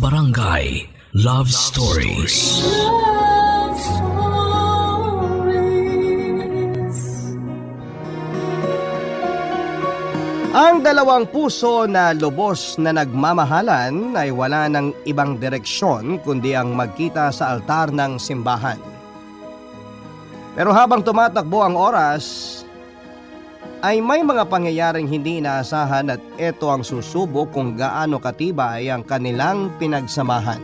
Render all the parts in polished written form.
Barangay Love Stories. Love Stories. Ang dalawang puso na lubos na nagmamahalan ay wala ng ibang direksyon kundi ang magkita sa altar ng simbahan. Pero habang tumatakbo ang oras, ay may mga pangyayaring hindi inaasahan at ito ang susubok kung gaano katibay ang kanilang pinagsamahan.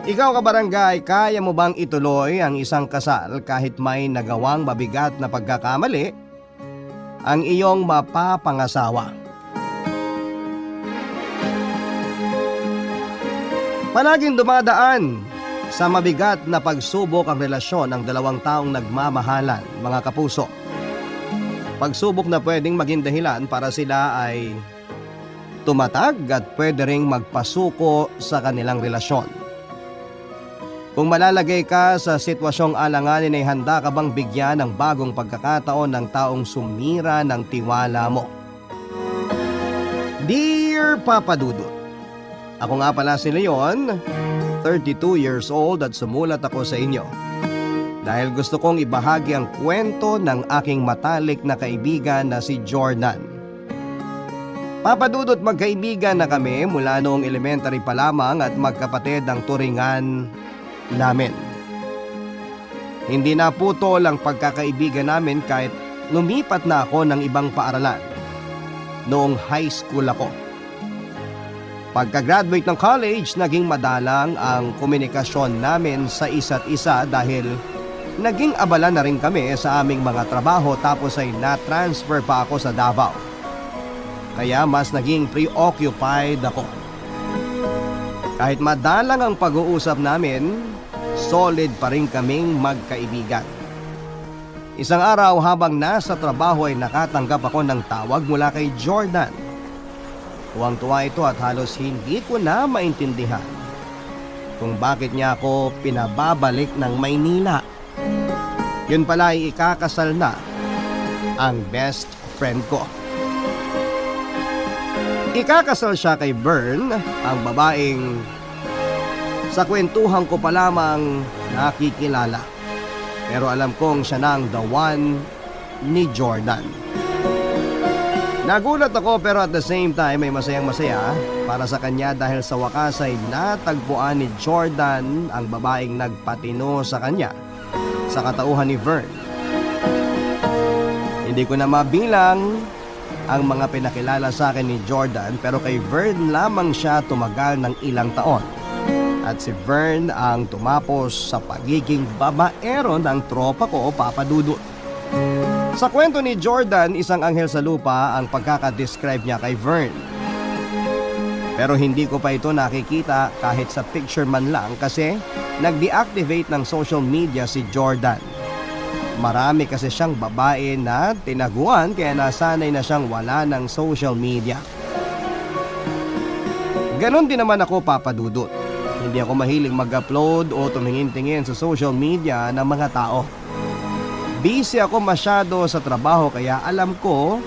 Ikaw kabarangay, kaya mo bang ituloy ang isang kasal kahit may nagawang mabigat na pagkakamali ang iyong mapapangasawa? Palaging dumadaan sa mabigat na pagsubok ang relasyon ng dalawang taong nagmamahalan, mga kapuso. Pagsubok na pwedeng maging dahilan para sila ay tumatag at pwede ring magpasuko sa kanilang relasyon. Kung malalagay ka sa sitwasyong alanganin ay handa ka bang bigyan ng bagong pagkakataon ng taong sumira ng tiwala mo? Dear Papa Dudut, ako nga pala si Leon, 32 years old at sumulat ako sa inyo dahil gusto kong ibahagi ang kwento ng aking matalik na kaibigan na si Jordan. Papa Dudut, magkaibigan na kami mula noong elementary pa lamang at magkapatid ang turingan namin. Hindi na putol ang pagkakaibigan namin kahit lumipat na ako ng ibang paaralan. Noong high school ako. Pagka-graduate ng college, naging madalang ang komunikasyon namin sa isa't isa dahil naging abala na rin kami sa aming mga trabaho tapos ay na-transfer pa ako sa Davao. Kaya mas naging preoccupied ako. Kahit madalang ang pag-uusap namin, solid pa rin kaming magkaibigan. Isang araw habang nasa trabaho ay nakatanggap ako ng tawag mula kay Jordan. Tuwang-tuwa ito at halos hindi ko na maintindihan kung bakit niya ako pinababalik ng Maynila. Yun pala ay ikakasal na ang best friend ko. Ikakasal siya kay Vern, ang babaeng sa kwentuhan ko pa lamang nakikilala. Pero alam kong siya na ang the one ni Jordan. Nagulat ako pero at the same time ay masayang-masaya para sa kanya dahil sa wakas ay natagpuan ni Jordan ang babaeng nagpatino sa kanya sa katauhan ni Vern. Hindi ko na mabilang ang mga pinakilala sa akin ni Jordan pero kay Vern lamang siya tumagal ng ilang taon. At si Vern ang tumapos sa pagiging babaero ng tropa ko, Papa Dudut. Sa kwento ni Jordan, isang anghel sa lupa ang pagkakadescribe niya kay Vern. Pero hindi ko pa ito nakikita kahit sa picture man lang kasi nag-deactivate ng social media si Jordan. Marami kasi siyang babae na tinaguan kaya nasanay na siyang wala ng social media. Ganon din naman ako, Papa Dudut. Hindi ako mahilig mag-upload o tumingin-tingin sa social media ng mga tao. Busy ako masyado sa trabaho kaya alam ko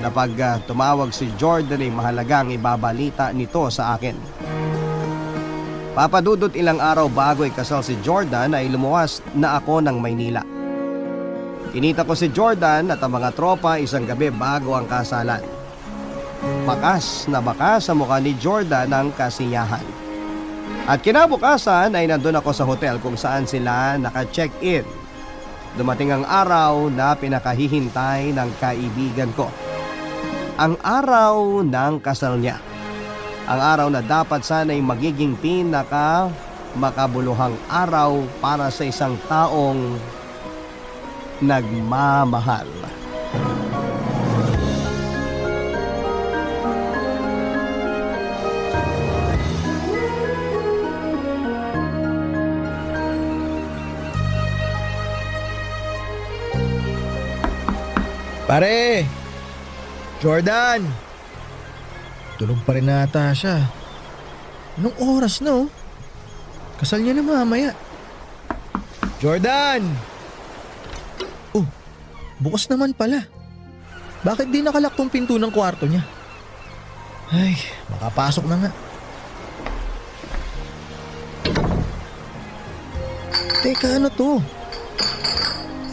na pag tumawag si Jordan ay mahalagang ibabalita nito sa akin. Papa Dudut, ilang araw bago ikasal si Jordan ay lumuwas na ako ng Maynila. Kinita ko si Jordan at ang mga tropa isang gabi bago ang kasalan. Bakas na bakas sa mukha ni Jordan ang kasiyahan. At kinabukasan ay nandun ako sa hotel kung saan sila naka-check-in. Dumating ang araw na pinakahihintay ng kaibigan ko. Ang araw ng kasal niya. Ang araw na dapat sana'y magiging pinaka makabuluhang araw para sa isang taong nagmamahal. Pare! Jordan! Tulog pa rin nata siya. Anong oras na oh? Kasal niya na mamaya. Jordan! Oh, bukas naman pala. Bakit di nakalak tong pinto ng kwarto niya? Ay, makapasok na nga. Teka, ano to?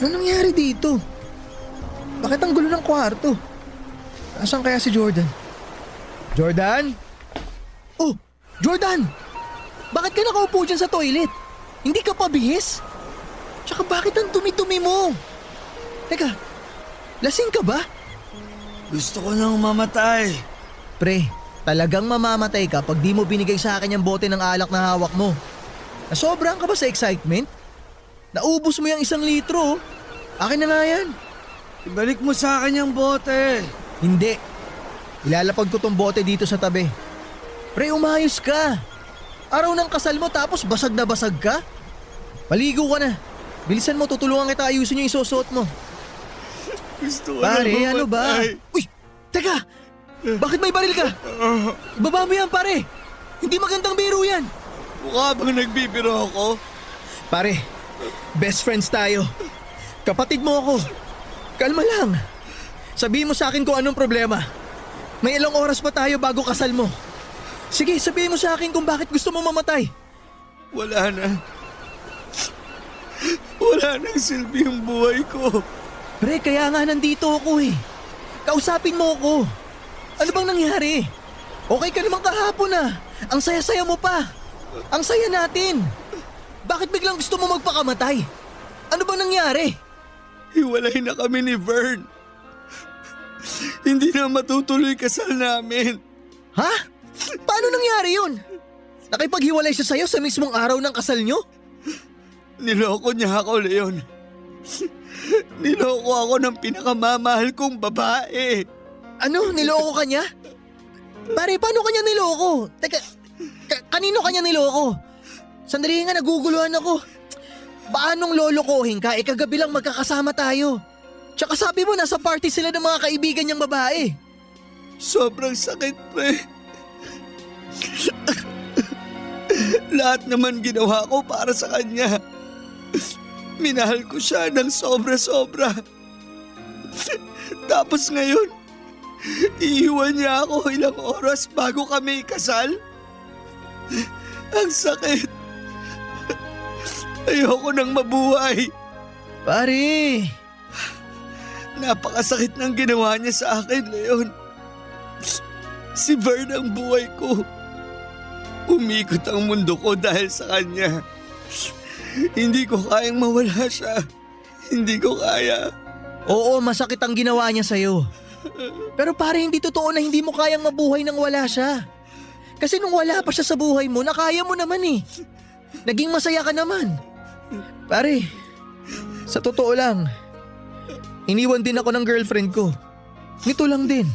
Ano nangyari dito? Bakit ang gulo ng kwarto? Nasaan kaya si Jordan? Jordan? Oh, Jordan! Bakit ka nakaupo dyan sa toilet? Hindi ka pa bihis? Tsaka bakit ang dumi-dumi mo? Teka, lasing ka ba? Gusto ko nang mamatay. Pre, talagang mamamatay ka pag di mo binigay sa akin yung bote ng alak na hawak mo. Nasobrahan ka ba sa excitement? Naubos mo yung 1 litro. Akin na nga yan. Ibalik mo sa akin yung bote. Hindi. Ilalapag ko tong bote dito sa tabi. Pre, umayos ka. Araw ng kasal mo tapos basag na basag ka? Paligo ka na. Bilisan mo, tutulungan kita ayusin yung isusuot mo. Gusto ko Pare, nang ano ba? mamatay. Uy, teka! Bakit may baril ka? Ibaba mo yan, pare. Hindi magandang biro yan. Mukha bang nagbibiro ako? Pare, best friends tayo. Kapatid mo ako. Kalma lang. Sabihin mo sa akin kung anong problema. May ilang oras pa tayo bago kasal mo. Sige, sabihin mo sa akin kung bakit gusto mo mamatay. Wala na. Wala nang silbi yung buhay ko. Pre, kaya nga nandito ako eh. Kausapin mo ako. Ano bang nangyari? Okay ka naman kahapon ah. Ang saya-saya mo pa. Ang saya natin. Bakit biglang gusto mo magpakamatay? Ano bang nangyari? Hiwalay na kami ni Vern. Hindi na matutuloy kasal namin. Ha? Paano nangyari yun? Nakipaghiwalay siya sa'yo sa mismong araw ng kasal nyo? Niloko niya ako, Leon. Niloko ako ng pinakamamahal kong babae. Ano? Niloko ka niya? Pare, paano kanya niloko? Teka, kanino kanya niloko? Sandali nga, naguguluhan ako. Paanong lolokohin ka? Kagabi lang magkakasama tayo. Tsaka sabi mo, nasa party sila ng mga kaibigan niyang babae. Sobrang sakit, pre. Lahat naman ginawa ko para sa kanya. Minahal ko siya ng sobra-sobra. Tapos ngayon, iiwan niya ako ilang oras bago kami ikasal? Ang sakit. Ayoko nang mabuhay. Pare! Napakasakit ng ginawa niya sa akin, Leon. Si Vern ang buhay ko. Umikot ang mundo ko dahil sa kanya. Hindi ko kayang mawala siya. Hindi ko kaya. Oo, masakit ang ginawa niya sa'yo. Pero pare, hindi totoo na hindi mo kayang mabuhay nang wala siya. Kasi nung wala pa siya sa buhay mo, nakaya mo naman eh. Naging masaya ka naman. Pare, sa totoo lang, iniwan din ako ng girlfriend ko. Nito lang din.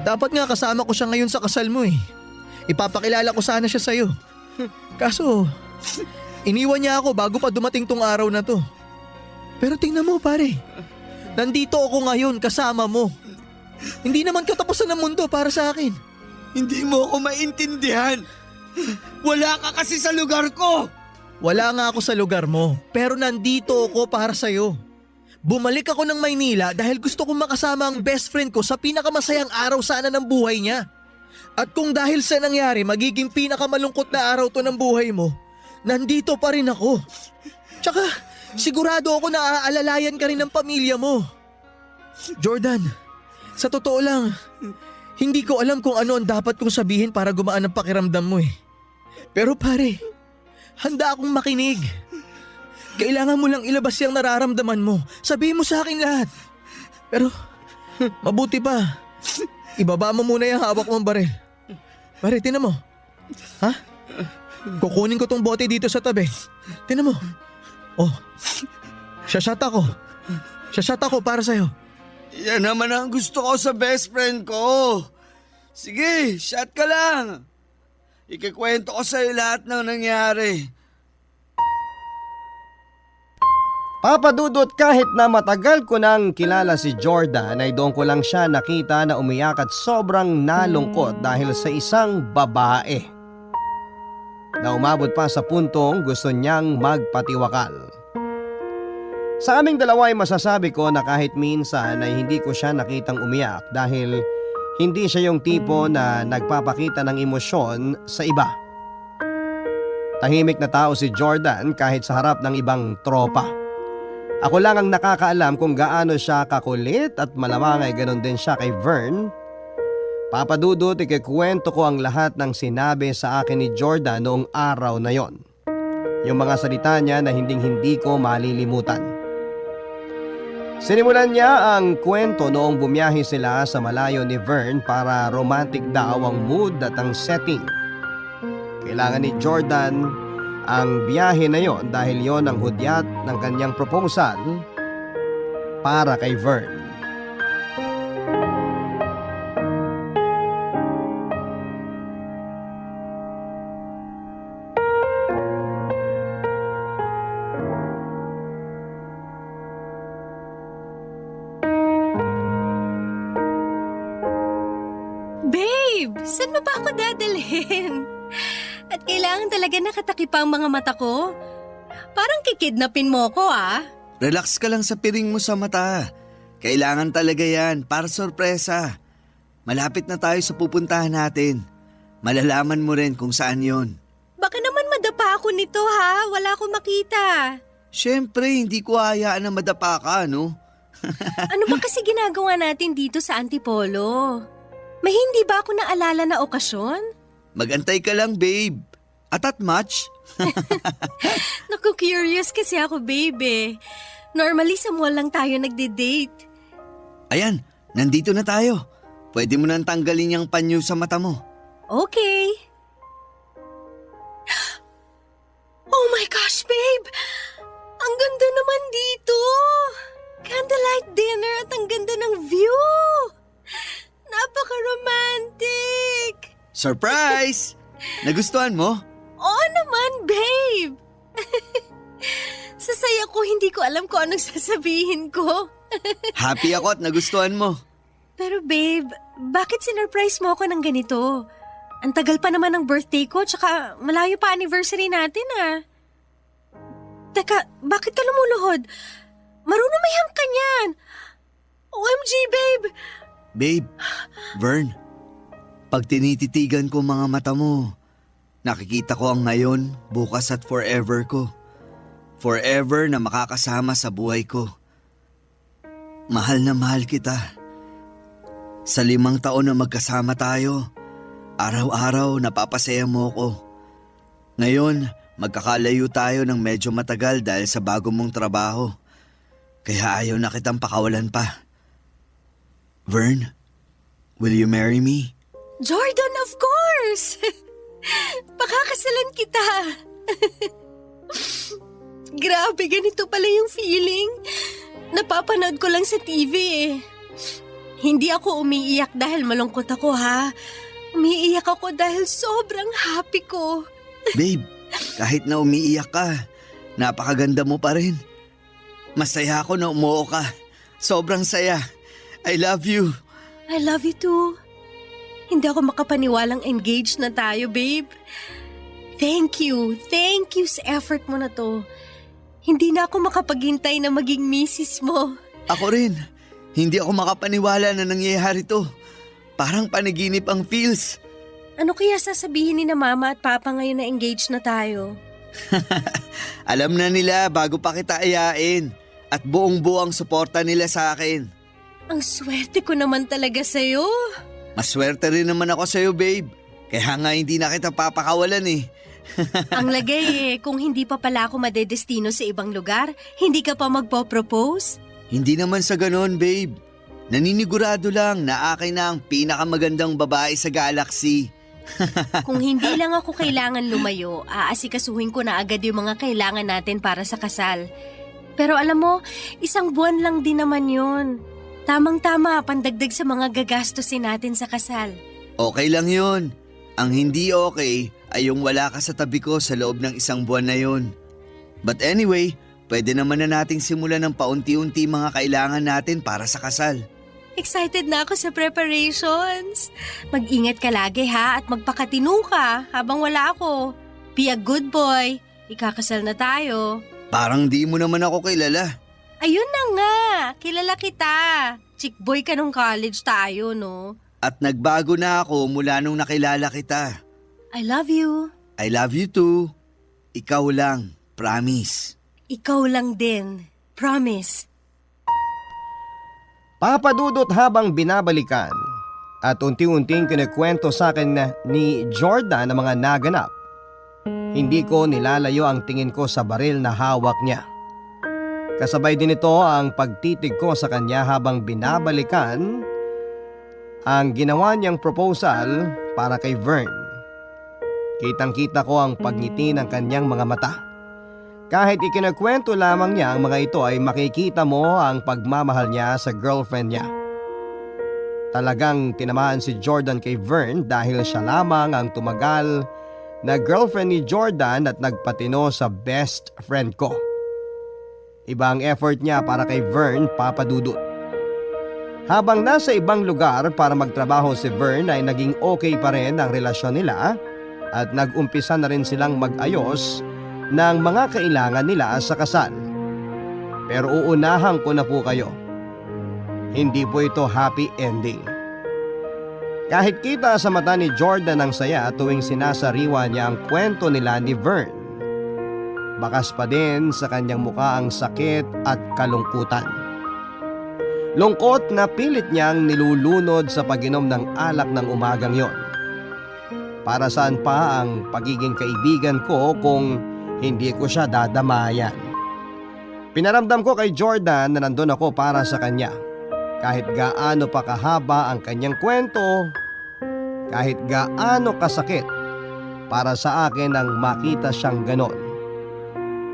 Dapat nga kasama ko siya ngayon sa kasal mo eh. Ipapakilala ko sana siya sa'yo. Kaso, iniwan niya ako bago pa dumating tong araw na to. Pero tingnan mo pare, nandito ako ngayon kasama mo. Hindi naman katapusan ng mundo para sa akin. Hindi mo ako maintindihan. Wala ka kasi sa lugar ko. Wala nga ako sa lugar mo, pero nandito ako para sa'yo. Bumalik ako ng Maynila dahil gusto kong makasama ang best friend ko sa pinakamasayang araw sana ng buhay niya. At kung dahil sa nangyari magiging pinakamalungkot na araw to ng buhay mo, nandito pa rin ako. Tsaka sigurado ako na aalalayan ka rin ng pamilya mo. Jordan, sa totoo lang, hindi ko alam kung ano ang dapat kong sabihin para gumaan ang pakiramdam mo eh. Pero pare, handa akong makinig. Kailangan mo lang ilabas yung nararamdaman mo. Sabihin mo sa akin lahat. Pero, mabuti pa. Ibaba mo muna yung hawak mong baril. Pare, tinan mo. Ha? Kukunin ko tong bote dito sa tabi. Tinan mo. Oh, shashot ako. Shashot ako para sa'yo. Yan naman ang gusto ko sa best friend ko. Sige, shot ka lang. Ikikwento ko sa'yo lahat ng nangyari. Papa Dudut, kahit na matagal ko nang kilala si Jordan ay doon ko lang siya nakita na umiyak at sobrang nalungkot dahil sa isang babae na umabot pa sa puntong gusto niyang magpatiwakal. Sa aming dalawa ay masasabi ko na kahit minsan ay hindi ko siya nakitang umiyak dahil hindi siya yung tipo na nagpapakita ng emosyon sa iba. Tahimik na tao si Jordan kahit sa harap ng ibang tropa. Ako lang ang nakakaalam kung gaano siya kakulit at malamang ay ganon din siya kay Vern. Papa Dudut, ikikwento ko ang lahat ng sinabi sa akin ni Jordan noong araw na yon. Yung mga salita niya na hindi ko malilimutan. Sinimulan niya ang kwento noong bumiyahe sila sa malayo ni Vern para romantic daw ang mood at ang setting. Kailangan ni Jordan ang biyahe na yon dahil yon ang hudyat ng kanyang proposal para kay Vern. Babe, saan mo ba ako dadalhin? At kailangan talaga nakatakip ang mga mata ko? Parang kikidnapin mo ko Relax ka lang sa piring mo sa mata. Kailangan talaga yan para sorpresa. Malapit na tayo sa pupuntahan natin. Malalaman mo rin kung saan yon. Baka naman madapa ako nito wala akong makita. Siyempre, hindi ko hayaan na madapa ka, no? Ano ba kasi ginagawa natin dito sa Antipolo? May hindi ba ako naalala na okasyon? Magantay ka lang, babe. At much? Naku, curious kasi ako, babe. Normally, sa mall lang tayo nagde-date. Ayan, nandito na tayo. Pwede mo nang tanggalin yung panyo sa mata mo. Okay. Oh my gosh, babe! Ang ganda naman dito! Candlelight dinner at ang ganda ng view! Napaka-romantic! Surprise! Nagustuhan mo? Oo naman, babe! Sasaya ko, hindi ko alam kung anong sasabihin ko. Happy ako at nagustuhan mo. Pero babe, bakit sinurprise mo ako ng ganito? Ang tagal pa naman ng birthday ko, tsaka malayo pa anniversary natin Teka, bakit ka lumuluhod? Marunong may hang ka niyan. OMG, babe! Babe, Vern, pag tinititigan ko mga mata mo, nakikita ko ang ngayon, bukas at forever ko. Forever na makakasama sa buhay ko. Mahal na mahal kita. Sa 5 taon na magkasama tayo, araw-araw napapasaya mo ko. Ngayon, magkakalayo tayo ng medyo matagal dahil sa bago mong trabaho. Kaya ayaw na kitang pakawalan pa. Vern, will you marry me? Jordan, of course! Pakakasalan kita. Grabe, ganito pala yung feeling. Napapanood ko lang sa TV Hindi ako umiiyak dahil malungkot ako Umiiyak ako dahil sobrang happy ko. Babe, kahit na umiiyak ka, napakaganda mo pa rin. Masaya ako na umuo ka. Sobrang saya. I love you. I love you too. Hindi ako makapaniwalang engaged na tayo, babe. Thank you sa effort mo na to. Hindi na ako makapaghintay na maging misis mo. Ako rin. Hindi ako makapaniwala na nangyayari to. Parang panaginip ang feels. Ano kaya sasabihin ni na mama at papa ngayon na engaged na tayo? Alam na nila bago pa kita ayain. At buong-buo ang suporta nila sa akin. Ang swerte ko naman talaga sa'yo. Maswerte rin naman ako sa'yo, babe. Kaya nga hindi na kita papakawalan Ang lagay kung hindi pa pala ako madedestino sa ibang lugar, hindi ka pa magpo-propose? Hindi naman sa ganon, babe. Naninigurado lang na akin na ang pinakamagandang babae sa galaxy. Kung hindi lang ako kailangan lumayo, aasikasuhin ko na agad yung mga kailangan natin para sa kasal. Pero alam mo, 1 buwan lang din naman yun. Tamang-tama, pandagdag sa mga gagastusin natin sa kasal. Okay lang yun. Ang hindi okay ay yung wala ka sa tabi ko sa loob ng 1 buwan na yun. But anyway, pwede naman na nating simulan ng paunti-unti mga kailangan natin para sa kasal. Excited na ako sa preparations. Mag-ingat ka lagi at magpakatino ka habang wala ako. Be a good boy. Ikakasal na tayo. Parang di mo naman ako kilala. Ayun na nga, kilala kita. Chick boy ka nung college tayo, no? At nagbago na ako mula nung nakilala kita. I love you. I love you too. ikaw lang, promise. Ikaw lang din. Promise. Papadudot habang binabalikan at unti-unting kinikwento sa akin ni Jordan ang mga naganap. Hindi ko nilalayo ang tingin ko sa baril na hawak niya. Kasabay din ito ang pagtitig ko sa kanya habang binabalikan ang ginawa niyang proposal para kay Vern. Kitang-kita ko ang pagngiti ng kanyang mga mata. Kahit ikinakwento lamang niya ang mga ito ay makikita mo ang pagmamahal niya sa girlfriend niya. Talagang tinamaan si Jordan kay Vern dahil siya lamang ang tumagal na girlfriend ni Jordan at nagpatino sa best friend ko. Iba ang effort niya para kay Vern, papadudot. Habang nasa ibang lugar para magtrabaho si Vern ay naging okay pa rin ang relasyon nila at nag-umpisa na rin silang mag-ayos ng mga kailangan nila sa kasal. Pero uunahan ko na po kayo. Hindi po ito happy ending. Kahit kita sa mata ni Jordan ang saya tuwing sinasariwa niya ang kwento nila ni Vern, bakas pa din sa kanyang mukha ang sakit at kalungkutan. Lungkot na pilit niyang nilulunod sa pag-inom ng alak ng umagang yon. Para saan pa ang pagiging kaibigan ko kung hindi ko siya dadamayan? Pinaramdam ko kay Jordan na nandun ako para sa kanya. Kahit gaano pa kahaba ang kanyang kwento, kahit gaano kasakit para sa akin ang makita siyang ganon.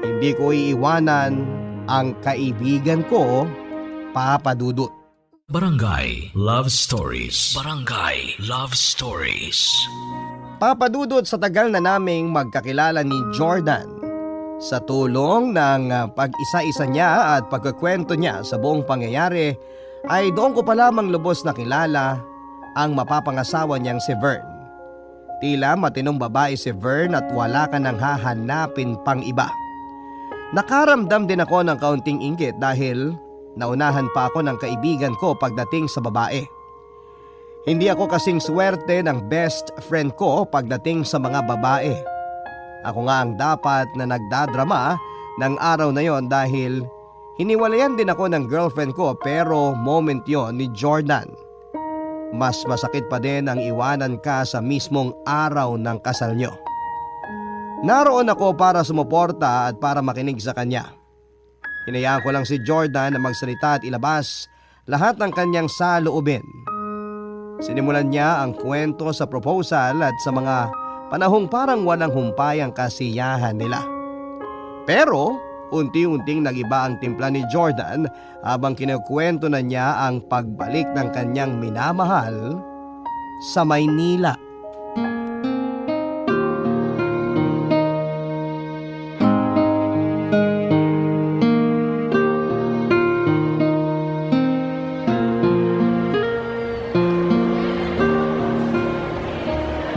Hindi ko iiwanan ang kaibigan ko, papadudot. Barangay Love Stories. Barangay Love Stories. Papadudot sa tagal na naming magkakilala ni Jordan, sa tulong ng pag-isa-isa niya at pagkukwento niya sa buong pangyayari, ay doon ko pa lamang lubos na kilala ang mapapangasawa niyang si Vern. Tila matinong babae si Vern at wala ka nang hahanapin pang iba. Nakaramdam din ako ng kaunting inggit dahil naunahan pa ako ng kaibigan ko pagdating sa babae. Hindi ako kasing swerte ng best friend ko pagdating sa mga babae. Ako nga ang dapat na nagdadrama ng araw na yon dahil hiniwalayan din ako ng girlfriend ko, pero moment yon ni Jordan. Mas masakit pa din ang iwanan ka sa mismong araw ng kasal nyo. Naroon ako para sumuporta at para makinig sa kanya. Hinayaan ko lang si Jordan na magsalita at ilabas lahat ng kanyang saloobin. Sinimulan niya ang kwento sa proposal at sa mga panahong parang walang humpay ang kasiyahan nila. Pero unti-unting nagiba ang timpla ni Jordan habang kinukwento na niya ang pagbalik ng kanyang minamahal sa Maynila.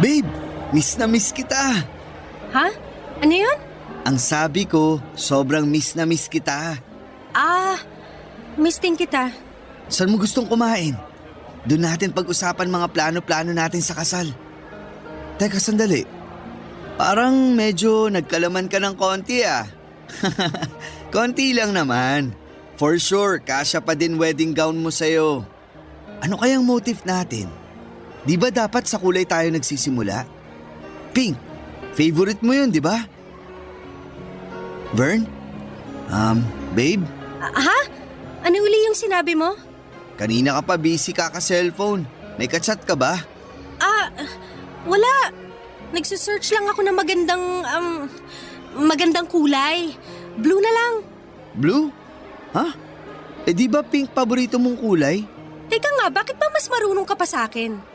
Babe, miss na miss kita. Ha? Ano yun? Ang sabi ko, sobrang miss na miss kita. Miss din kita. Saan mo gustong kumain? Doon natin pag-usapan mga plano-plano natin sa kasal. Teka, sandali. Parang medyo nagkalaman ka ng konti ah. Konti lang naman. For sure, kasya pa din wedding gown mo sa'yo. Ano kayang motive natin? Di ba dapat sa kulay tayo nagsisimula? Pink, favorite mo yun, di ba? Vern? Babe? Ha? Ano uli yung sinabi mo? Kanina ka pa busy kaka-cellphone. May kachat ka ba? Wala. Nagsisearch lang ako ng magandang kulay. Blue na lang. Blue? Ha? Eh di ba pink paborito mong kulay? Teka nga, bakit ba mas marunong ka pa sa akin?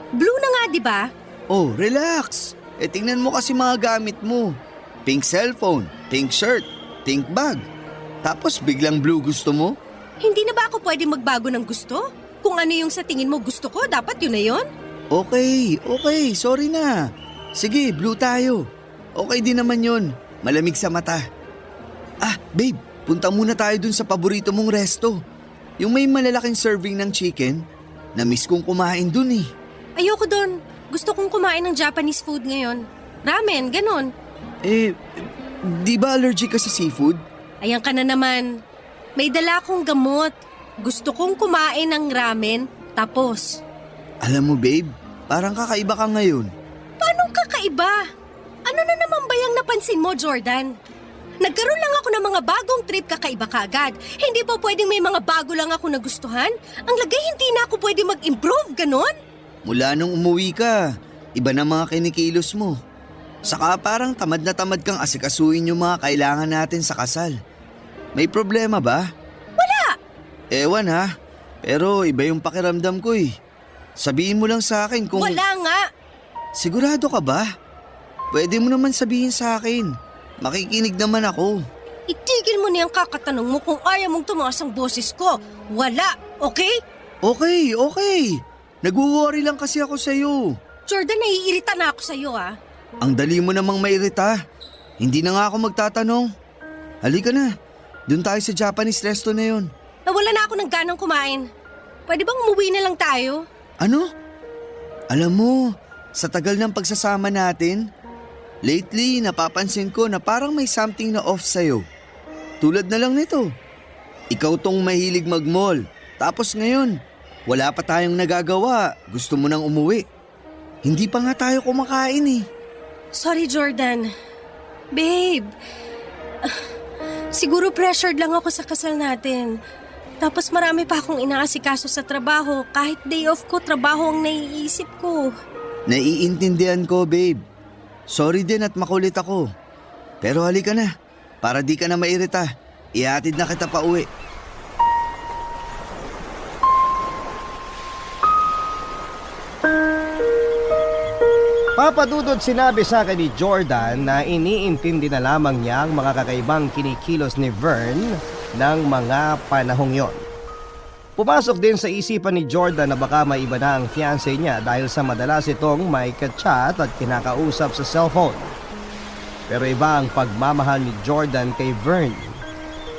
Blue na nga, di ba? Oh, relax. Eh tingnan mo kasi mga gamit mo. Pink cellphone, pink shirt, pink bag. Tapos biglang blue gusto mo? Hindi na ba ako pwede magbago ng gusto? Kung ano yung sa tingin mo gusto ko, dapat yun na yun? Okay, sorry na. Sige, blue tayo. Okay din naman yun. Malamig sa mata. Babe, punta muna tayo dun sa paborito mong resto. Yung may malalaking serving ng chicken. Na-miss kong kumain dun eh. Ayoko doon. Gusto kong kumain ng Japanese food ngayon. Ramen, ganon. Di ba allergic ka sa seafood? Ayan ka na naman. May dala akong gamot. Gusto kong kumain ng ramen, tapos. Alam mo babe, parang kakaiba ka ngayon. Paanong kakaiba? Ano na naman ba yung napansin mo, Jordan? Nagkaroon lang ako ng mga bagong trip kakaiba kaagad. Hindi pa pwedeng may mga bago lang ako nagustuhan? Ang lagay hindi na ako pwede mag-improve, ganon? Mula nung umuwi ka, iba na mga kinikilos mo. Saka parang tamad na tamad kang asikasuhin yung mga kailangan natin sa kasal. May problema ba? Wala! Ewan ha, pero iba yung pakiramdam ko eh. Sabihin mo lang sa akin kung... Wala nga! Sigurado ka ba? Pwede mo naman sabihin sa akin. Makikinig naman ako. Itigil mo na yung kakatanong mo kung ayaw mong tumaas ang boses ko. Wala, okay? Okay. Nag-worry lang kasi ako sa'yo. Jordan, naiirita na ako sa'yo Ang dali mo namang mairita. Hindi na nga ako magtatanong. Halika na, doon tayo sa Japanese resto na yun. Nawala na ako ng ganang kumain. Pwede bang umuwi na lang tayo? Ano? Alam mo, sa tagal ng pagsasama natin, lately napapansin ko na parang may something na off sa'yo. Tulad na lang nito. Ikaw tong mahilig mag-mall. Tapos ngayon, wala pa tayong nagagawa. Gusto mo nang umuwi. Hindi pa nga tayo kumakain eh. Sorry, Jordan. Babe, siguro pressured lang ako sa kasal natin. Tapos marami pa akong inaasikaso sa trabaho. Kahit day off ko, trabaho ang naiisip ko. Naiintindihan ko, babe. Sorry din at makulit ako. Pero halika na, para di ka na mairita. Ihatid na kita pa uwi. Papa Dudut, sinabi sa akin ni Jordan na iniintindi na lamang niya ang mga kakaibang kinikilos ni Vern ng mga panahong yon. Pumasok din sa isipan ni Jordan na baka may iba na ang fiancé niya dahil sa madalas itong may ka-chat at kinakausap sa cellphone. Pero iba ang pagmamahal ni Jordan kay Vern.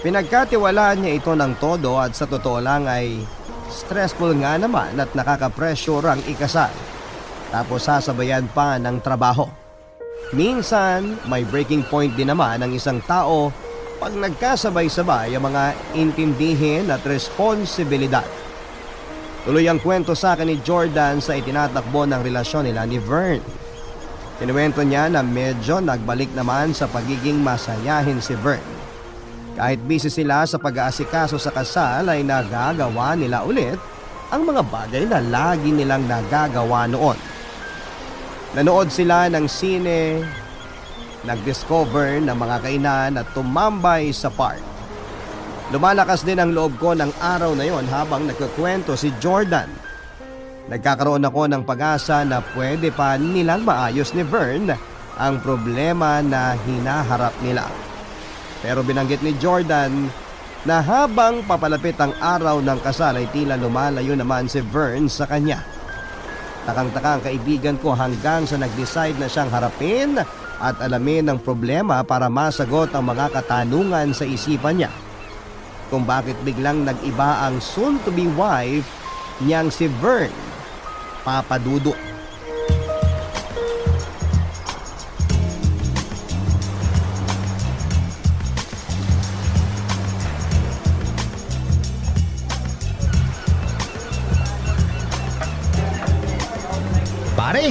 Pinagkatiwalaan niya ito ng todo at sa totoo lang ay stressful nga naman at nakaka-pressure ang ikasal. Tapos sasabayan pa ng trabaho. Minsan, may breaking point din naman ang isang tao pag nagkasabay-sabay ang mga intindihin at responsibilidad. Tuloy ang kwento sa akin ni Jordan sa itinatakbo ng relasyon nila ni Vern. Kinuwento niya na medyo nagbalik naman sa pagiging masayahin si Vern. Kahit busy sila sa pag-aasikaso sa kasal ay nagagawa nila ulit ang mga bagay na lagi nilang nagagawa noon. Nanood sila ng sine, nag-discover ng mga kainan at tumambay sa park. Lumalakas din ang loob ko ng araw na yon habang nagkukwento si Jordan. Nagkakaroon ako ng pag-asa na pwede pa nilang maayos ni Vern ang problema na hinaharap nila. Pero binanggit ni Jordan na habang papalapit ang araw ng kasal ay tila lumalayo naman si Vern sa kanya. Takang-taka ang kaibigan ko hanggang sa nag-decide na siyang harapin at alamin ang problema para masagot ang mga katanungan sa isipan niya. Kung bakit biglang nag-iba ang soon-to-be wife niyang si Vern, Papa Dudut. Pare,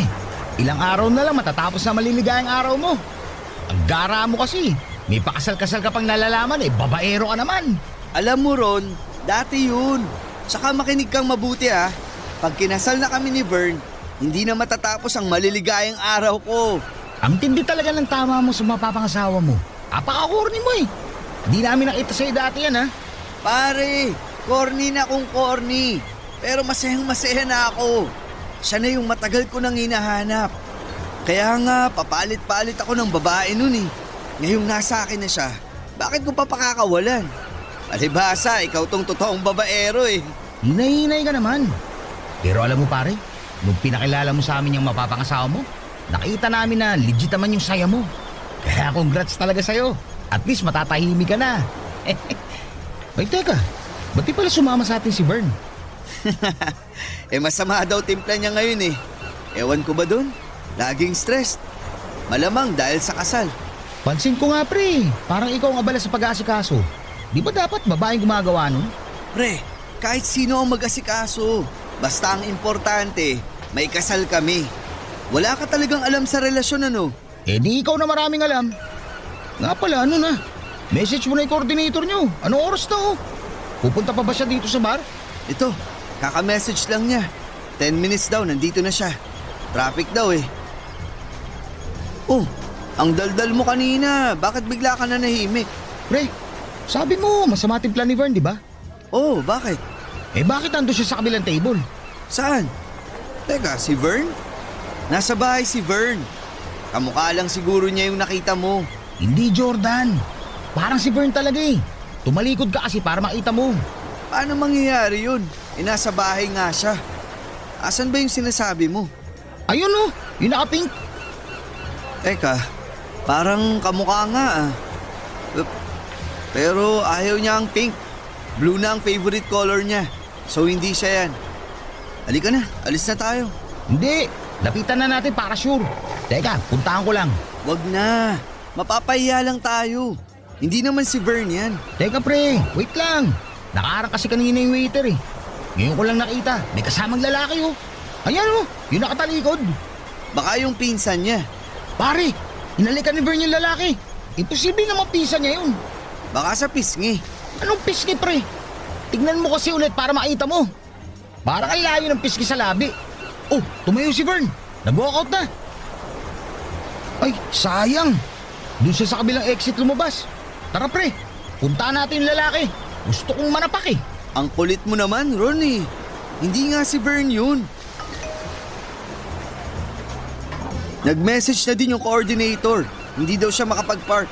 ilang araw na lang matatapos na maliligayang araw mo. Ang gara mo kasi. May pakasal-kasal ka pang nalalaman babaero ka naman. Alam mo Ron, dati yun. Saka makinig kang mabuti ha. Pag kinasal na kami ni Vern, hindi na matatapos ang maliligayang araw ko. Ang tindi talaga ng tama mo sa mapapangasawa mo. Apaka-corny mo eh. Hindi namin nakita sa'yo dati yan ha. Pare, corny na kung corny. Pero masayang masaya na ako. Siya na yung matagal ko nang hinahanap. Kaya nga, papalit-palit ako ng babae nun eh. Ngayong nasa akin na siya, bakit ko pa pakakawalan? Alibasa, ikaw tong totoong babaero eh. Hinay-hinay ka naman. Pero alam mo pare, nung pinakilala mo sa amin yung mapapangasawa mo, nakita namin na legit naman yung saya mo. Kaya congrats talaga sa'yo. At least matatahimik ka na. Ay teka, ba't di pala sumama sa atin si Vern? Masama daw timpla niya ngayon eh. Ewan ko ba dun? Laging stressed. Malamang dahil sa kasal. Pansin ko nga pre, parang ikaw ang abala sa pag-aasikaso. Di ba dapat babaeng gumagawa nun? Pre, kahit sino ang mag-asikaso. Basta ang importante, may kasal kami. Wala ka talagang alam sa relasyon ano? Eh di ikaw na maraming alam. Nga pala, ano na? Message mo na yung coordinator nyo. Anong oras na oh? Pupunta pa ba siya dito sa bar? Ito, kaka-message lang niya. 10 minutes daw, nandito na siya. Traffic daw eh. Oh, ang daldal mo kanina. Bakit bigla ka na nahimik? Pre, sabi mo masama timpla ni Vern, di ba? Oh, bakit? Eh bakit ando siya sa kabilang table? Saan? Teka, si Vern? Nasa bahay si Vern. Kamukha lang siguro niya yung nakita mo. Hindi Jordan. Parang si Vern talaga eh. Tumalikod ka kasi para makita mo. Paano mangyayari yun? Nasa bahay nga siya. Asan ba yung sinasabi mo? Ayun oh, yung naka-pink. Teka, parang kamukha nga ah. Pero ayaw niya ang pink. Blue na ang favorite color niya. So hindi siya yan. Halika na, alis na tayo. Hindi, lapitan na natin para sure. Teka, puntahan ko lang. Wag na, mapapahiya lang tayo. Hindi naman si Vern yan. Teka pre, wait lang. Nakaharang kasi kanina yung waiter eh. Ngayon ko lang nakita, may kasamang lalaki oh. Ayan oh, yung nakatalikod. Baka yung pinsan niya. Pare, hinalikan ni Vern yung lalaki. Imposible na mapisa niya yun. Baka sa pisngi. Anong piski pre? Tignan mo kasi ulit para makita mo. Parang ang layo ng piski sa labi. Oh, tumayo si Vern. Nag-walkout na. Ay, sayang. Doon siya sa kabilang exit lumabas. Tara pre, puntaan natin yung lalaki. Gusto kong manapak eh. Ang kulit mo naman, Ronnie. Hindi nga si Vern yun. Nag-message na din yung coordinator. Hindi daw siya makapag-park.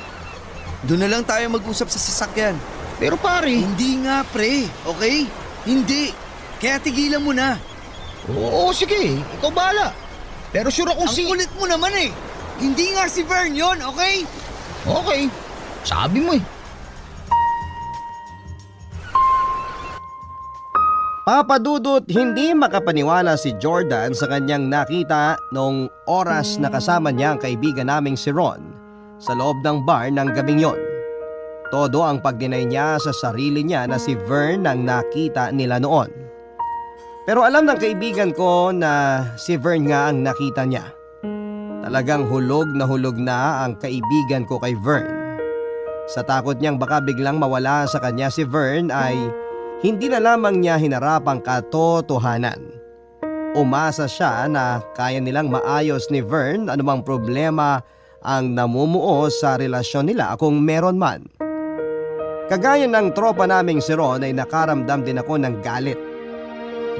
Doon na lang tayo mag-usap sa sasakyan. Pero pare, Hindi nga, pre. Okay? Hindi. Kaya tigilan mo na. oo sige, ikaw bahala. Pero sure akong Ang kulit mo naman eh. Hindi nga si Vern yun, okay? Okay, sabi mo eh. Papa Dudut, hindi makapaniwala si Jordan sa kanyang nakita noong oras na kasama niya ang kaibigan naming si Ron sa loob ng bar ng gabing yon. Todo ang pagdinay niya sa sarili niya na si Vern ang nakita nila noon. Pero alam ng kaibigan ko na si Vern nga ang nakita niya. Talagang hulog na ang kaibigan ko kay Vern. Sa takot niyang baka biglang mawala sa kanya si Vern ay hindi na lamang niya hinarap ang katotohanan. Umasa siya na kaya nilang maayos ni Vern anumang problema ang namumuo sa relasyon nila kung meron man. Kagaya ng tropa naming si Ron ay nakaramdam din ako ng galit.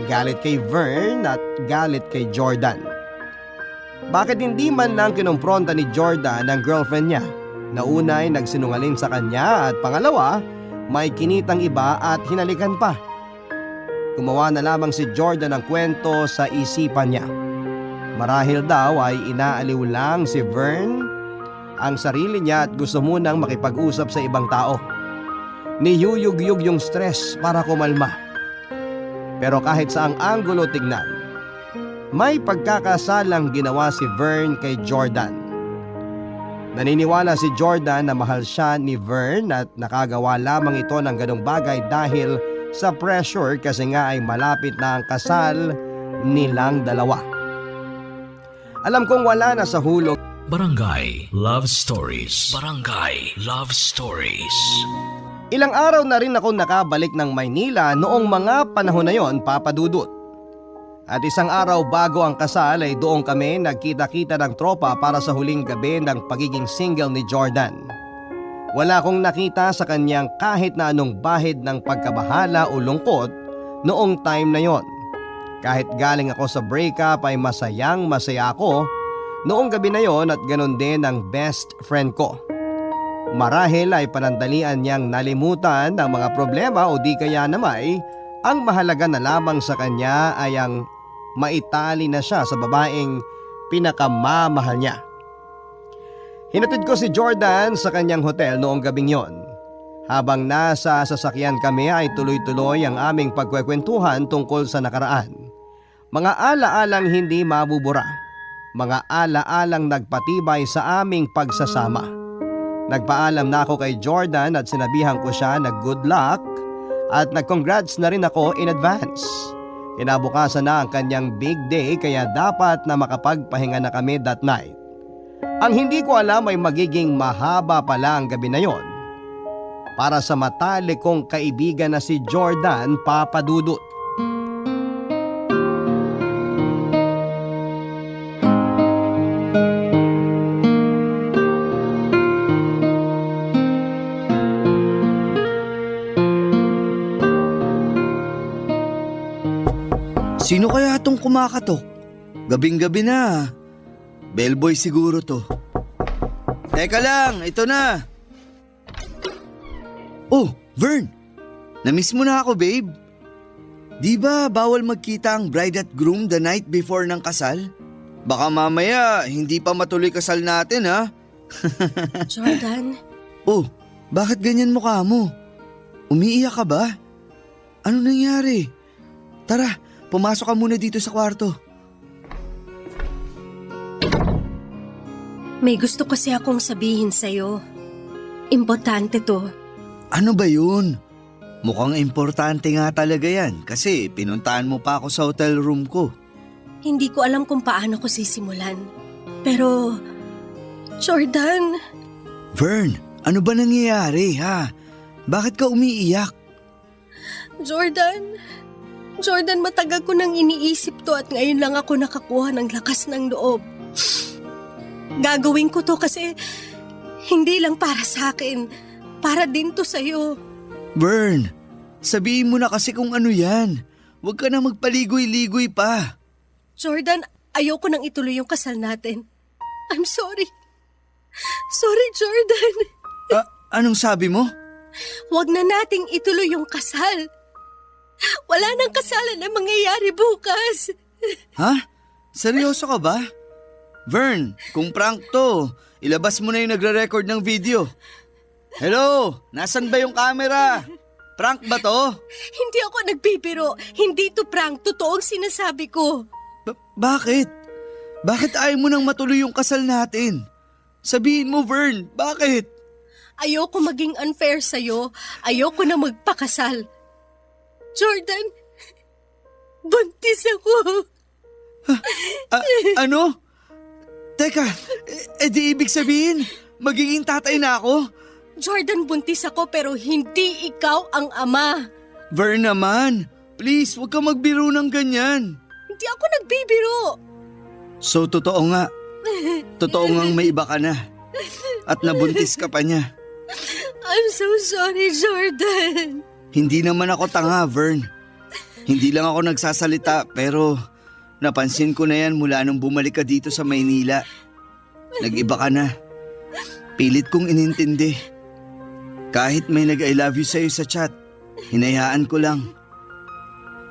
Galit kay Vern at galit kay Jordan. Bakit hindi man lang kinumpronta ni Jordan ang girlfriend niya? Nauna ay nagsinungaling sa kanya at pangalawa, may kinitang iba at hinalikan pa. Gumawa na lamang si Jordan ng kwento sa isipan niya. Marahil daw ay inaaliw lang si Vern ang sarili niya at gusto munang makipag-usap sa ibang tao. Niyuyug-yug yung stress para kumalma. Pero kahit sa ang anggulo tignan, may pagkakasalang ginawa si Vern kay Jordan. Naniniwala si Jordan na mahal siya ni Vern at nakagawa lamang ito ng ganong bagay dahil sa pressure kasi nga ay malapit na ang kasal nilang dalawa. Alam kong wala na sa hulog. Barangay Love Stories. Barangay Love Stories. Ilang araw na rin ako nakabalik ng Maynila noong mga panahon na yon, Papa Dudut. At isang araw bago ang kasal ay doon kami nagkita-kita ng tropa para sa huling gabi ng pagiging single ni Jordan. Wala akong nakita sa kanyang kahit na anong bahid ng pagkabahala o lungkot noong time na yon. Kahit galing ako sa breakup ay masayang masaya ako noong gabi na yon at ganon din ang best friend ko. Marahil ay panandalian niyang nalimutan ang mga problema o di kaya namay ang mahalaga na lamang sa kanya ay ang maitali na siya sa babaeng pinakamamahal niya. Hinatid ko si Jordan sa kanyang hotel noong gabing yon. Habang nasa sasakyan kami ay tuloy-tuloy ang aming pagkwekwentuhan tungkol sa nakaraan. Mga alaalang hindi mabubura. Mga alaalang nagpatibay sa aming pagsasama. Nagpaalam na ako kay Jordan at sinabihan ko siya na good luck at nag-congrats na rin ako in advance. Kinabukasan na ang kanyang big day kaya dapat na makapagpahinga na kami that night. Ang hindi ko alam ay magiging mahaba pala ang gabi na yon para sa matalik kong kaibigan na si Jordan Papadudut. Sino kaya itong kumakatok? Gabing-gabi na. Bellboy siguro to. Teka lang, ito na. Oh, Vern. Namiss mo na ako, babe. Di ba bawal magkita ang bride at groom the night before ng kasal? Baka mamaya hindi pa matuloy kasal natin, ha? Jordan, Oh, bakit ganyan mukha mo? Umiiyak ka ba? Ano nangyari? Tara, pumasok ka muna dito sa kwarto. may gusto kasi akong sabihin sa'yo. Importante to. Ano ba yun? Mukhang importante nga talaga yan kasi pinuntahan mo pa ako sa hotel room ko. Hindi ko alam kung paano ko sisimulan. Pero, Jordan, Vern, ano ba nangyayari ha? Bakit ka umiiyak? Jordan, matagal ko nang iniisip to at ngayon lang ako nakakuha ng lakas ng loob. Gagawin ko to kasi hindi lang para sa akin, para din to sa'yo. Vern, sabihin mo na kasi kung ano yan. Huwag ka na magpaligoy-ligoy pa. Jordan, ayoko nang ituloy yung kasal natin. I'm sorry. Sorry, Jordan. Anong sabi mo? Huwag na nating ituloy yung kasal. Wala nang kasalan na mangyayari bukas. Ha? Seryoso ka ba? Vern, kung prank to, ilabas mo na yung nagre-record ng video. Hello? Nasaan ba yung camera? Prank ba to? Hindi ako nagbibiro. Hindi to prank. Totoong sinasabi ko. Bakit? Bakit ayaw mo nang matuloy yung kasal natin? Sabihin mo, Vern, bakit? Ayoko maging unfair sa'yo. Ayoko na magpakasal. Jordan, buntis ako. Ano? Teka, di ibig sabihin, magiging tatay na ako? Jordan, buntis ako pero hindi ikaw ang ama. Vern naman, please, huwag ka magbiro ng ganyan. Hindi ako nagbibiro. So, totoo nga. Totoo ngang may iba ka na. At nabuntis ka pa niya. I'm so sorry, Jordan. Hindi naman ako tanga, Vern. Hindi lang ako nagsasalita pero napansin ko na yan mula nung bumalik ka dito sa Maynila. Nag-iba ka na. Pilit kong inintindi. Kahit may nag-I love you sa'yo sa chat, hinayaan ko lang.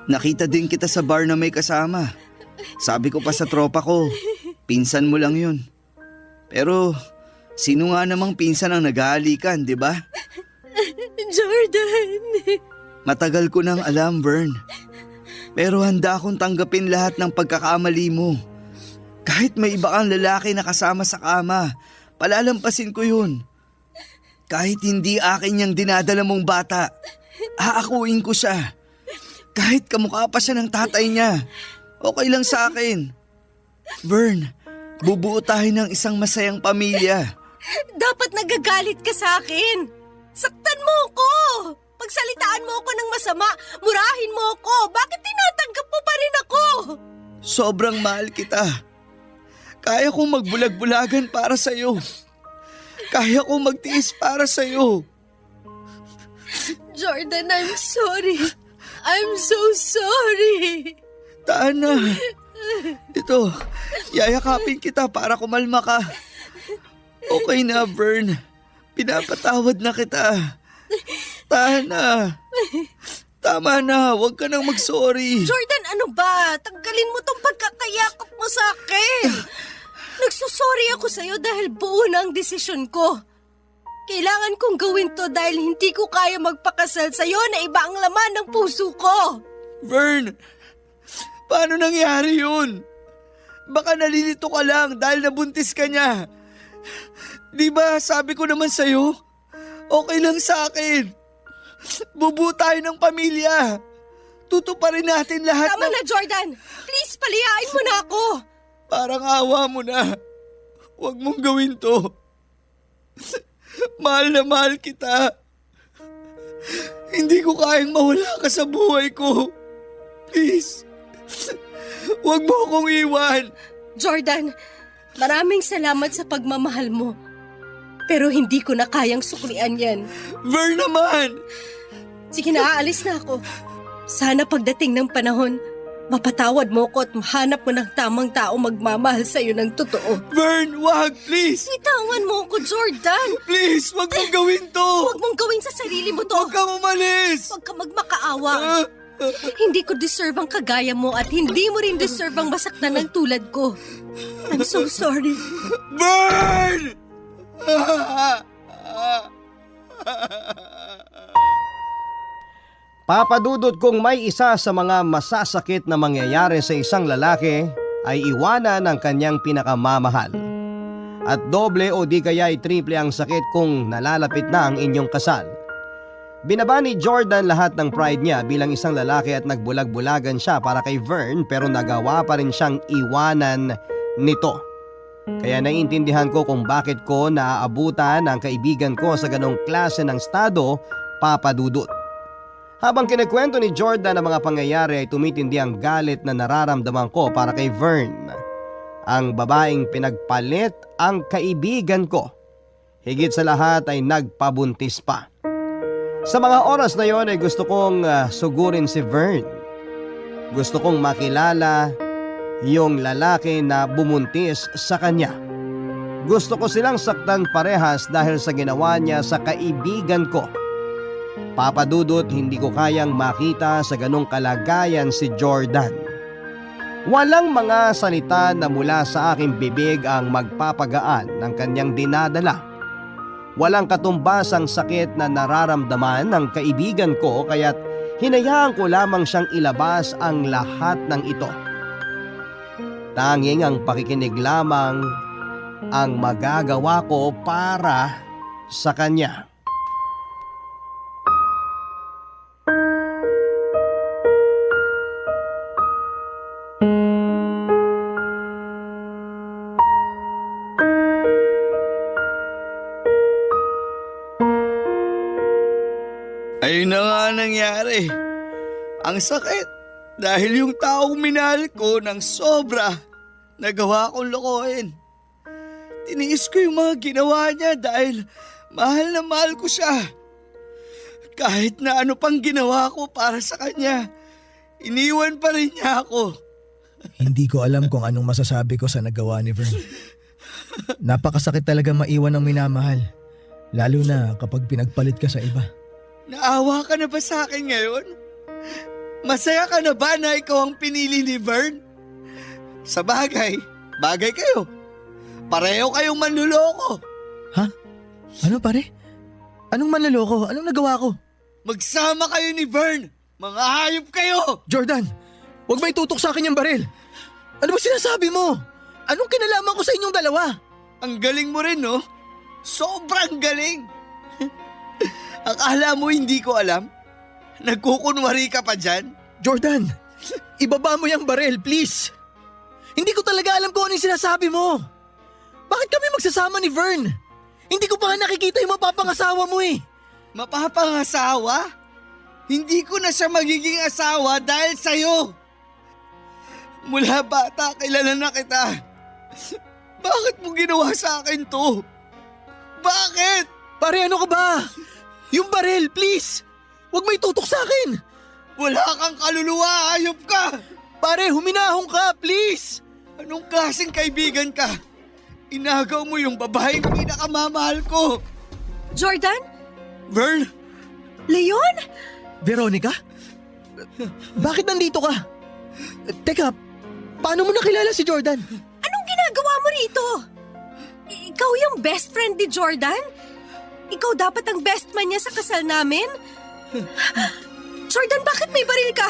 Nakita din kita sa bar na may kasama. Sabi ko pa sa tropa ko, pinsan mo lang yun. Pero sino nga namang pinsan ang naghahalikan, di ba? Jordan. Matagal ko nang alam, Vern. Pero handa akong tanggapin lahat ng pagkakamali mo. Kahit may iba kang lalaki na kasama sa kama, palalampasin ko yun. Kahit hindi akin yung dinadala mong bata, aakuin ko siya. Kahit kamukha pa siya ng tatay niya, okay lang sa akin. Vern, bubuo tayo ng isang masayang pamilya. Dapat nagagalit ka sa akin. Saktan mo ko. Pagsalitaan mo ako ng masama, murahin mo ako. Bakit tinatanggap mo pa rin ako? Sobrang mahal kita. Kaya kong magbulag-bulagan para sa'yo. Kaya kong magtiis para sa'yo. Jordan, I'm sorry. I'm so sorry. Tana. Ito, yayakapin kita para kumalma ka. Okay na, Vern. Pinapatawad na kita. Tana. Tama na, huwag ka nang mag-sorry. Jordan, ano ba? Tanggalin mo tong pagkakayakap mo sa akin. Nagsusorry ako sa'yo dahil buo na ang desisyon ko. Kailangan kong gawin to dahil hindi ko kaya magpakasal sa'yo na iba ang laman ng puso ko. Vern, paano nangyari yun? Baka nalilito ka lang dahil nabuntis ka niya. Di ba sabi ko naman sa'yo, okay lang sa akin. Bubuo tayo ng pamilya. Tutuparin natin lahat Tama ng... na, Jordan! Please, palihain mo na ako! Parang awa mo na. Huwag mong gawin to. Mahal na mahal kita. Hindi ko kayang mawala ka sa buhay ko. Please. Huwag mo akong iwan. Jordan, maraming salamat sa pagmamahal mo. Pero hindi ko na kayang suklian yan. Vern naman. Sige na, aalis na ako. Sana pagdating ng panahon, mapatawad mo ko at mahanap mo ng tamang tao magmamahal sa'yo ng totoo. Vern, wag, please. Bitawan mo ko, Jordan! Please, wag mong gawin to. Huwag mong gawin sa sarili mo to! Huwag kang umalis. Huwag ka magmakaawa. Hindi ko deserve ang kagaya mo at hindi mo rin deserve ang masaktan ng tulad ko. I'm so sorry. Vern! Papadudot kung may isa sa mga masasakit na mangyayari sa isang lalaki ay iwanan ng kanyang pinakamamahal. At doble o di kaya ay triple ang sakit kung nalalapit na ang inyong kasal. Binaba ni Jordan lahat ng pride niya bilang isang lalaki at nagbulag-bulagan siya para kay Vern pero nagawa pa rin siyang iwanan nito. Kaya naiintindihan ko kung bakit ko naaabutan ang kaibigan ko sa ganong klase ng estado, papadudot. Habang kinikwento ni Jordan ang mga pangyayari ay tumitindi ang galit na nararamdaman ko para kay Vern. Ang babaeng pinagpalit ang kaibigan ko. Higit sa lahat ay nagpabuntis pa. Sa mga oras na yon ay gusto kong sugurin si Vern. Gusto kong makilala yung lalaki na bumuntis sa kanya. Gusto ko silang saktan parehas dahil sa ginawa niya sa kaibigan ko. Papadudot, hindi ko kayang makita sa ganong kalagayan si Jordan. Walang mga salita na mula sa aking bibig ang magpapagaan ng kanyang dinadala. Walang katumbas ang sakit na nararamdaman ng kaibigan ko kaya't hinayaan ko lamang siyang ilabas ang lahat ng ito. Tanging ang pakikinig lamang ang magagawa ko para sa kanya. Ayun na nga nangyari. Ang sakit. Dahil yung taong minahal ko ng sobra, nagawa kong lokohin. Tiniis ko yung mga ginawa niya dahil mahal na mahal ko siya. Kahit na ano pang ginawa ko para sa kanya, iniwan pa rin niya ako. Hindi ko alam kung anong masasabi ko sa nagawa ni Vern. Napakasakit talaga maiwan ng minamahal. Lalo na kapag pinagpalit ka sa iba. Naawa ka na ba sa akin ngayon? Masaya ka na ba na ikaw ang pinili ni Vern? Sa bagay kayo. Pareho kayong manluloko. Ha? Ano pare? Anong manloloko? Anong nagawa ko? Magsama kayo ni Vern. Mga hayop kayo. Jordan, huwag may tutok sa akin yung baril. Ano ba sinasabi mo? Anong kinalaman ko sa inyong dalawa? Ang galing mo rin, no? Sobrang galing. Akala mo hindi ko alam? Nagkukunwari ka pa dyan? Jordan, ibaba mo yung baril, please. Hindi ko talaga alam kung ano yung sinasabi mo. Bakit kami magsasama ni Vern? Hindi ko pa nga nakikita yung mapapangasawa mo eh. Mapapangasawa? Hindi ko na siya magiging asawa dahil sa'yo. Mula bata, kilala na kita. Bakit mo ginawa sa akin to? Bakit? Pare, ano ka ba? Yung baril, please. Huwag may tutok sa akin. Wala kang kaluluwa, ayop ka. Pare, huminahon ka, please. Anong klaseng kaibigan ka? Inagaw mo yung babaeng pinakamamahal ko. Jordan? Vern? Leon? Veronica? Bakit nandito ka? Teka, paano mo nakilala si Jordan? Anong ginagawa mo rito? Ikaw yung best friend ni Jordan? Ikaw dapat ang best man niya sa kasal namin? Jordan, bakit may baril ka?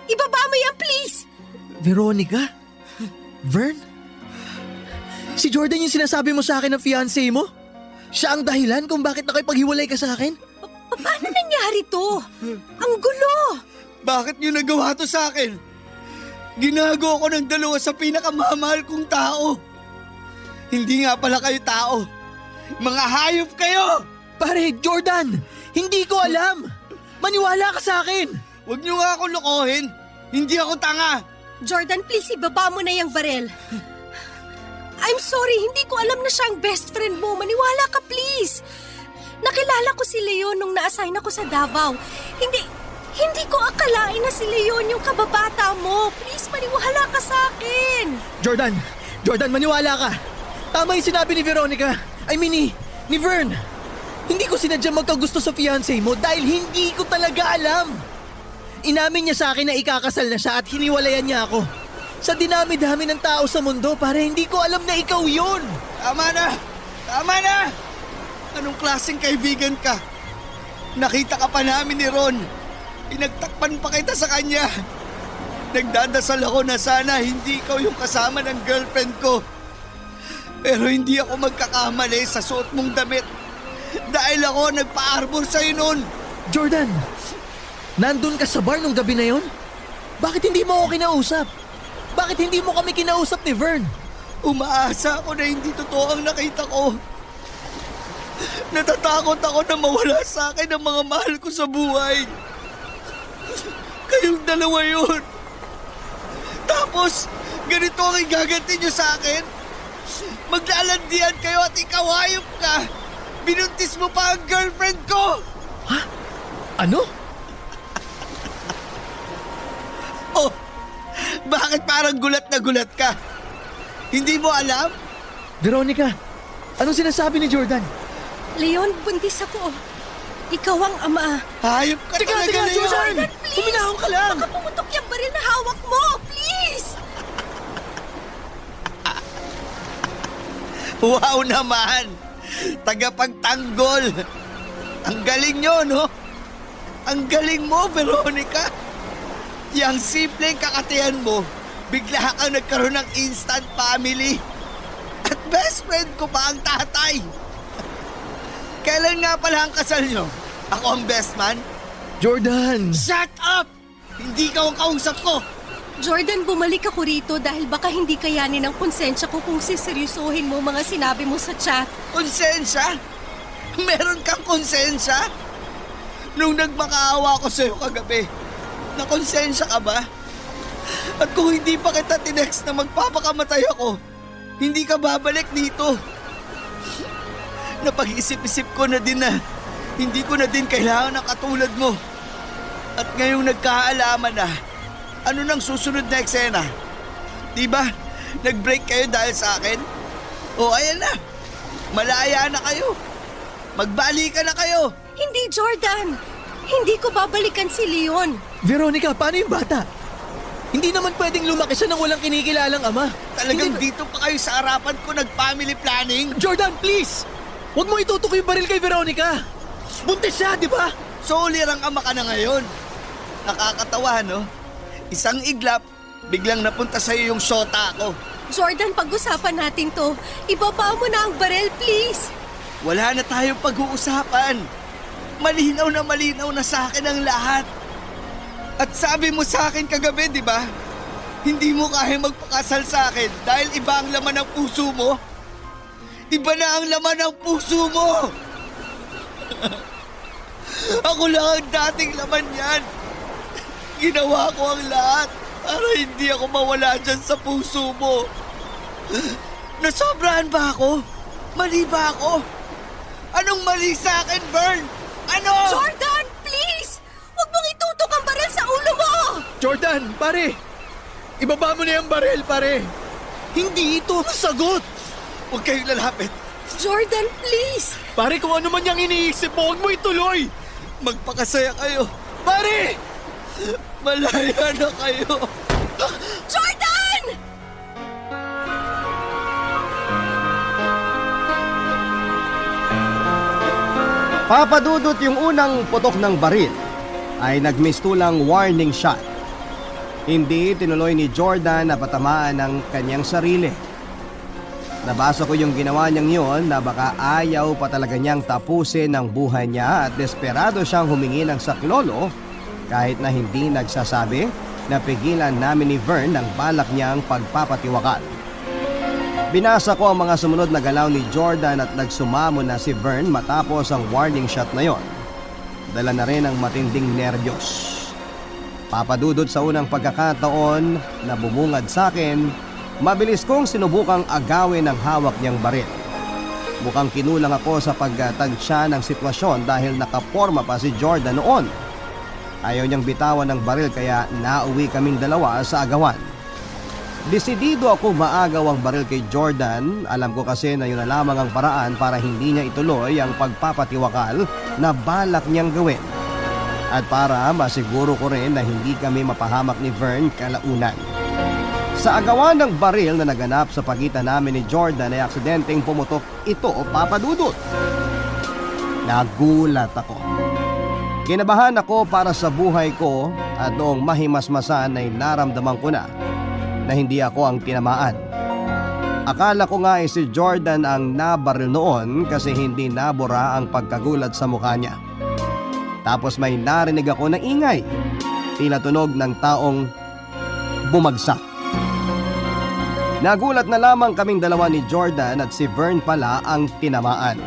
Ibaba mo yan, please! Veronica? Vern? Si Jordan yung sinasabi mo sa akin ng fiancé mo? Siya ang dahilan kung bakit nakipaghiwalay ka sa akin? Paano nangyari to? Ang gulo! Bakit niyo nagawa to sa akin? Ginago ko ng dalawa sa pinakamamahal kong tao. Hindi nga pala kayo tao. Mga hayop kayo! Pare, Jordan! Hindi ko alam! Maniwala ka sa akin! Huwag niyo nga ako lokohin. Hindi ako tanga. Jordan, please ibaba mo na yung barel. I'm sorry, hindi ko alam na siya ang best friend mo. Maniwala ka, please. Nakilala ko si Leon nung na-assign ako sa Davao. Hindi ko akalain na si Leon yung kababata mo. Please, maniwala ka sa akin. Jordan, maniwala ka. Tama yung sinabi ni Veronica. I mean ni Vern. Hindi ko sinadya magkagusto sa fiancé mo dahil hindi ko talaga alam. Inamin niya sa akin na ikakasal na siya at hiniwalayan niya ako. Sa dinami-dami ng tao sa mundo, pare, hindi ko alam na ikaw yun. Tama na! Tama na! Anong klaseng kaibigan ka? Nakita ka pa namin ni Ron. Pinagtakpan pa kita sa kanya. Nagdadasal ako na sana hindi ikaw yung kasama ng girlfriend ko. Pero hindi ako magkakamali sa suot mong damit. Dahil ako nagpa-arbor sa'yo noon. Jordan, nandun ka sa bar nung gabi na yon? Bakit hindi mo ako kinausap? Bakit hindi mo kami kinausap ni Vern? Umaasa ako na hindi totoo ang nakita ko. Natatakot ako na mawala sa akin ang mga mahal ko sa buhay. Kayong dalawa yun. Tapos, ganito ang igaganti nyo sa akin? Maglalandian kayo at ikaw hayop ka. Binuntis mo pa ang girlfriend ko. Ano? Oh, bakit parang gulat na gulat ka? Hindi mo alam? Veronica, anong sinasabi ni Jordan? Leon, buntis ako. Ikaw ang ama. Hayop ka talaga, Leon. Jordan, please! Huminahon ka lang! Baka pumutok yung baril na hawak mo! Please! Wow naman! Tagapagtanggol! Ang galing nyo, no? Ang galing mo, Veronica! Yang simpleng kakatihan mo, bigla kang nagkaroon ng instant family. At best friend ko pa ang tatay. Kailan nga pala ang kasal nyo? Ako ang best man? Jordan! Shut up! Hindi ka ang kausap ko! Jordan, bumalik ako rito dahil baka hindi kayanin ang konsensya ko kung siseryosohin mo mga sinabi mo sa chat. Konsensya? Meron kang konsensya? Nung nagmakaawa ko sa'yo kagabi, nakonsensya ka ba? At kung hindi pa kita tinext na magpapakamatay ako, hindi ka babalik dito. Napag-isip-isip ko na din na hindi ko na din kailangan ng katulad mo. At ngayong nagkaalaman na, ano nang susunod na eksena? Diba, nag-break kayo dahil sa akin? O ayan na, malaya na kayo. Magbalikan na kayo. Hindi, Jordan! Hindi ko babalikan si Leon. Veronica, paano yung bata? Hindi naman pwedeng lumaki siya nang walang kinikilalang ama. Talagang Hindi- dito pa kayo sa harapan ko nag-family planning? Jordan, please! Huwag mo itutok yung baril kay Veronica! Buntis siya, di ba? So, ulirang ama ka na ngayon. Nakakatawa, no? Isang iglap, biglang napunta sa'yo yung shota ko. Jordan, pag-usapan natin to. Ibaba mo na ang barel, please. Wala na tayong pag-uusapan. Malinaw na sa akin ang lahat. At sabi mo sa akin kagabi, di ba? Hindi mo kaya magpakasal sa akin dahil iba ang laman ng puso mo. Iba na ang laman ng puso mo. Ako lang ang dating laman yan. Ginawa ko ang lahat para hindi ako mawala dyan sa puso mo. Nasobrahan ba ako? Mali ba ako? Anong mali sa akin, Vern? Ano? Jordan, please! Huwag mong itutok ang barel sa ulo mo! Jordan, pare! Ibaba mo na yung baril, pare! Hindi ito ang sagot! Huwag kayong lalapit. Jordan, please! Pare, kung ano man yung iniisip mo, huwag mo ituloy! Magpakasaya kayo. Pare! Malaya na kayo. Jordan! Papadudot yung unang putok ng baril ay nagmistulang warning shot. Hindi tinuloy ni Jordan na patamaan ang kanyang sarili. Nabasa ko yung ginawa niyang yon na baka ayaw pa talaga niyang tapusin ang buhay niya at desperado siyang humingi ng saklolo kahit na hindi nagsasabi na pigilan namin ni Vern ang balak niyang pagpapatiwakal. Binasa ko ang mga sumunod na galaw ni Jordan at nagsumamo na si Vern matapos ang warning shot na yon. Dala na rin ang matinding nerbiyos. Papadudod sa unang pagkakataon na bumungad sa akin, mabilis kong sinubukang agawin ang hawak niyang baril. Mukhang kinulang ako sa pagtansya ng sitwasyon dahil nakaporma pa si Jordan noon. Ayaw niyang bitawan ng baril kaya nauwi kaming dalawa sa agawan. Desidido ako maagaw ang baril kay Jordan. Alam ko kasi na yun na lamang ang paraan para hindi niya ituloy ang pagpapatiwakal na balak niyang gawin. At para masiguro ko rin na hindi kami mapahamak ni Vern kalaunan. Sa agawan ng baril na naganap sa pagitan namin ni Jordan ay aksidenteng pumutok ito o papadudot. Nagulat ako. Kinabahan ako para sa buhay ko at noong mahimasmasan ay naramdaman ko na hindi ako ang tinamaan. Akala ko nga si Jordan ang nabaril noon kasi hindi nabura ang pagkagulat sa mukha niya. Tapos may narinig ako na ingay, tila tunog ng taong bumagsak. Nagulat na lamang kaming dalawa ni Jordan at si Vern pala ang tinamaan.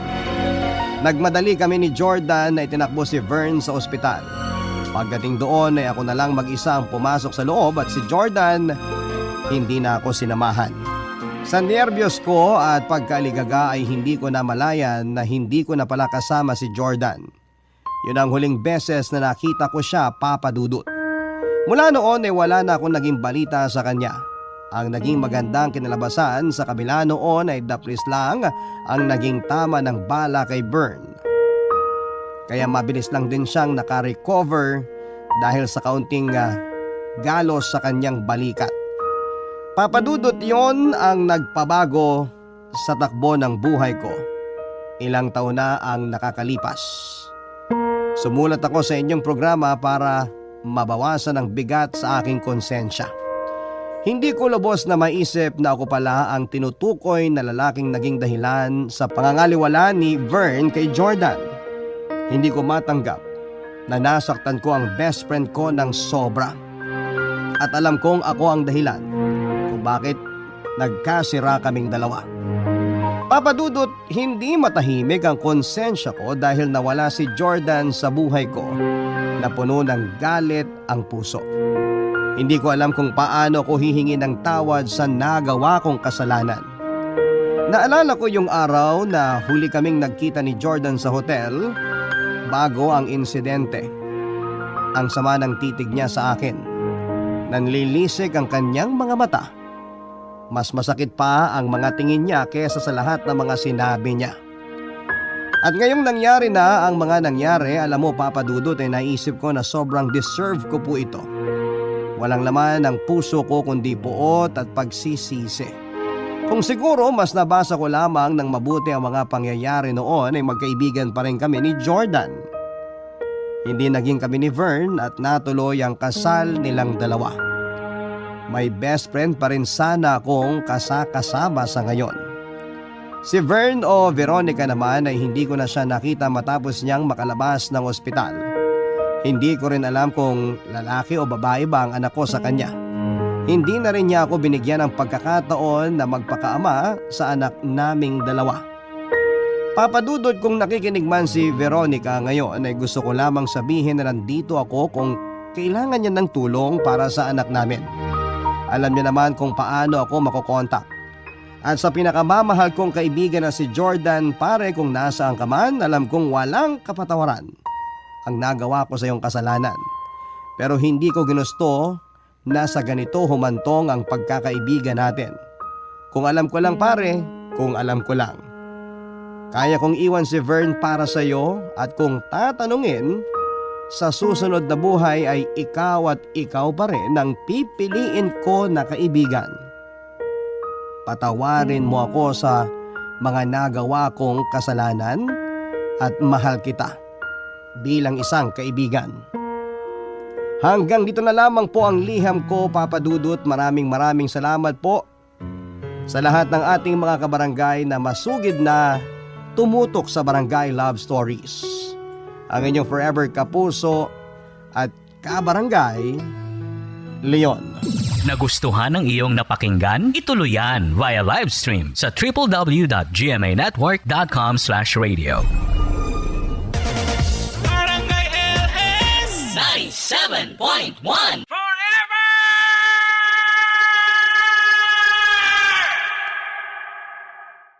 Nagmadali kami ni Jordan na itinakbo si Vern sa ospital. Pagdating doon ay ako na lang mag-isa ang pumasok sa loob at si Jordan hindi na ako sinamahan. Sa nerbiyos ko at pagkaaligaga ay hindi ko na malayan na hindi ko na pala kasama si Jordan. Yun ang huling beses na nakita ko siya, papadudot. Mula noon ay wala na akong naging balita sa kanya. Ang naging magandang kinalabasan sa kabila noon ay daplis lang ang naging tama ng bala kay Vern. Kaya mabilis lang din siyang nakarecover dahil sa kaunting galos sa kanyang balikat. Papadudot yon ang nagpabago sa takbo ng buhay ko. Ilang taon na ang nakakalipas. Sumulat ako sa inyong programa para mabawasan ang bigat sa aking konsensya. Hindi ko lubos na maisip na ako pala ang tinutukoy na lalaking naging dahilan sa pangangaliwala ni Vern kay Jordan. Hindi ko matanggap na nasaktan ko ang best friend ko ng sobra. At alam kong ako ang dahilan kung bakit nagkasira kaming dalawa. Papadudot, hindi matahimik ang konsensya ko dahil nawala si Jordan sa buhay ko na puno ng galit ang puso. Hindi ko alam kung paano ko hihingi ng tawad sa nagawa kong kasalanan. Naalala ko yung araw na huli kaming nagkita ni Jordan sa hotel bago ang insidente. Ang sama ng titig niya sa akin. Nanlilisik ang kanyang mga mata. Mas masakit pa ang mga tingin niya kesa sa lahat ng mga sinabi niya. At ngayong nangyari na ang mga nangyari, alam mo papadudot ay naisip ko na sobrang deserve ko po ito. Walang laman ang puso ko kundi puot at pagsisisi. Kung siguro mas nabasa ko lamang ng mabuti ang mga pangyayari noon ay magkaibigan pa rin kami ni Jordan. Hindi naging kami ni Vern at natuloy ang kasal nilang dalawa. May best friend pa rin sana akong kasama sa ngayon. Si Vern o Veronica naman ay hindi ko na siya nakita matapos niyang makalabas ng ospital. Hindi ko rin alam kung lalaki o babae ba ang anak ko sa kanya. Hindi na rin niya ako binigyan ng pagkakataon na magpakaama sa anak naming dalawa. Papadudod kung nakikinig man si Veronica ngayon ay gusto ko lamang sabihin na nandito ako kung kailangan niya ng tulong para sa anak namin. Alam niya naman kung paano ako makokontak. At sa pinakamamahal kong kaibigan na si Jordan, pare kung nasaan ka man, alam kong walang kapatawaran ang nagawa ko sa iyong kasalanan. Pero hindi ko ginusto na sa ganito humantong ang pagkakaibigan natin. Kung alam ko lang pare, kung alam ko lang. Kaya kong iwan si Vern para sa iyo at kung tatanungin, sa susunod na buhay ay ikaw at ikaw pa rin ang pipiliin ko na kaibigan. Patawarin mo ako sa mga nagawa kong kasalanan at mahal kita bilang isang kaibigan. Hanggang dito na lamang po ang liham ko, papadudot. Maraming salamat po. Sa lahat ng ating mga kabarangay na masugid na tumutok sa Barangay Love Stories. Ang inyong forever kapuso at kabarangay, Leon. Nagustuhan ng iyong napakinggan? Ituloy yan via live stream sa www.gmanetwork.com/radio. Barangay LS 97.1